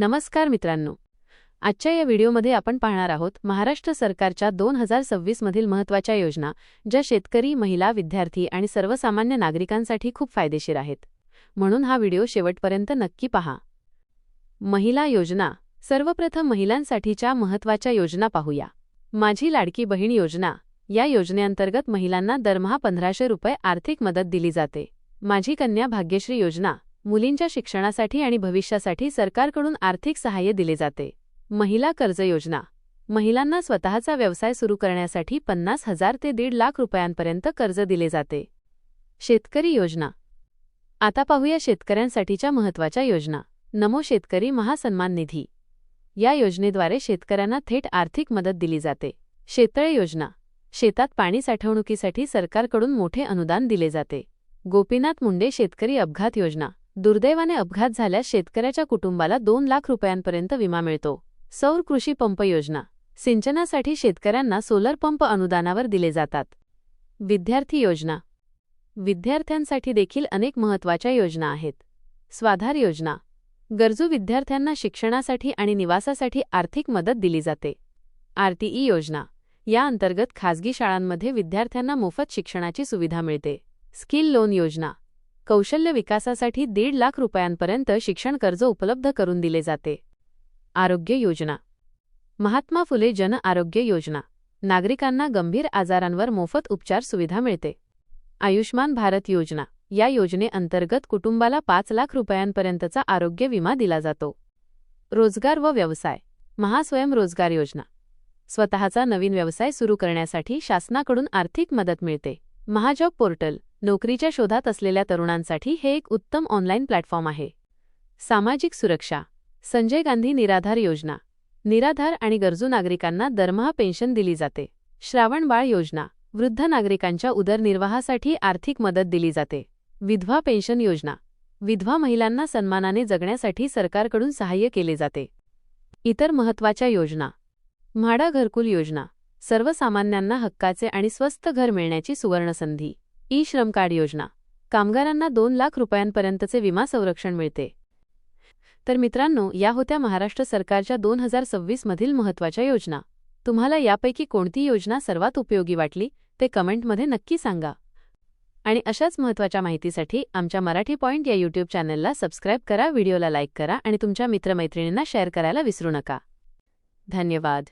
नमस्कार मित्रांनो, आजच्या या व्हिडिओमध्ये आपण पाहणार आहोत महाराष्ट्र सरकारच्या 2026 मधील महत्त्वाच्या योजना, ज्या शेतकरी, महिला, विद्यार्थी आणि सर्वसामान्य नागरिकांसाठी खूप फायदेशीर आहेत. म्हणून हा व्हिडिओ शेवटपर्यंत नक्की पहा. महिला योजना. सर्वप्रथम महिलांसाठीच्या महत्त्वाच्या योजना पाहूया. माझी लाडकी बहीण योजना. या योजनेअंतर्गत महिलांना दरमहा 1500 रुपये आर्थिक मदत दिली जाते. माझी कन्या भाग्यश्री योजना. मुलींच्या शिक्षणासाठी आणि भविष्यासाठी सरकारकडून आर्थिक सहाय्य दिले जाते. महिला कर्ज योजना. महिलांना स्वतःचा व्यवसाय सुरू करण्यासाठी 50,000 ते 1.5 लाख रुपयांपर्यंत कर्ज दिले जाते. शेतकरी योजना. आता पाहूया शेतकऱ्यांसाठीच्या महत्त्वाच्या योजना. नमो शेतकरी महासन्मान निधी. या योजनेद्वारे शेतकऱ्यांना थेट आर्थिक मदत दिली जाते. शेततळे योजना. शेतात पाणी साठवणुकीसाठी सरकारकडून मोठे अनुदान दिले जाते. गोपीनाथ मुंडे शेतकरी अपघात योजना. दुर्दैवाने अपघात झाल्यास शेतकऱ्याच्या कुटुंबाला 2 लाख रुपयांपर्यंत विमा मिळतो. सौर कृषी पंप योजना. सिंचनासाठी शेतकऱ्यांना सोलर पंप अनुदानावर दिले जातात. विद्यार्थी योजना. विद्यार्थ्यांसाठी देखील अनेक महत्त्वाच्या योजना आहेत. स्वाधार योजना. गरजू विद्यार्थ्यांना शिक्षणासाठी आणि निवासासाठी आर्थिक मदत दिली जाते. आरटीई योजना. या अंतर्गत खासगी शाळांमध्ये विद्यार्थ्यांना मोफत शिक्षणाची सुविधा मिळते. स्किल लोन योजना. कौशल्य विकासासाठी 1.5 लाख रुपयांपर्यंत शिक्षण कर्ज उपलब्ध करून दिले जाते. आरोग्य योजना. महात्मा फुले जन आरोग्य योजना. नागरिकांना गंभीर आजारांवर मोफत उपचार सुविधा मिळते. आयुष्मान भारत योजना. या योजनेअंतर्गत कुटुंबाला 5 लाख रुपयांपर्यंतचा आरोग्य विमा दिला जातो. रोजगार व व्यवसाय. महास्वयंरोजगार योजना. स्वतःचा नवीन व्यवसाय सुरू करण्यासाठी शासनाकडून आर्थिक मदत मिळते. महाजॉब पोर्टल. नोकरीच्या शोधात असलेल्या तरुणांसाठी हे एक उत्तम ऑनलाईन प्लॅटफॉर्म आहे. सामाजिक सुरक्षा. संजय गांधी निराधार योजना. निराधार आणि गरजू नागरिकांना दरमहा पेन्शन दिली जाते. श्रावण बाळ योजना. वृद्ध नागरिकांच्या उदरनिर्वाहासाठी आर्थिक मदत दिली जाते. विधवा पेन्शन योजना. विधवा महिलांना सन्मानाने जगण्यासाठी सरकारकडून सहाय्य केले जाते. इतर महत्त्वाच्या योजना. म्हाडा घरकुल योजना. सर्वसामान्यांना हक्काचे आणि स्वस्त घर मिळण्याची सुवर्णसंधी. ई श्रम कार्ड योजना. कामगारांना 2 लाख रुपयांपर्यंतचे विमा संरक्षण मिळते. तर मित्रांनो, या होत्या महाराष्ट्र सरकारच्या 2026 मधील महत्त्वाच्या योजना. तुम्हाला यापैकी कोणती योजना सर्वात उपयोगी वाटली ते कमेंटमध्ये नक्की सांगा. आणि अशाच महत्त्वाच्या माहितीसाठी आमच्या मराठी पॉइंट या यूट्यूब चॅनलला सबस्क्राईब करा, व्हिडिओला लाईक करा आणि तुमच्या मित्रमैत्रिणींना शेअर करायला विसरू नका. धन्यवाद.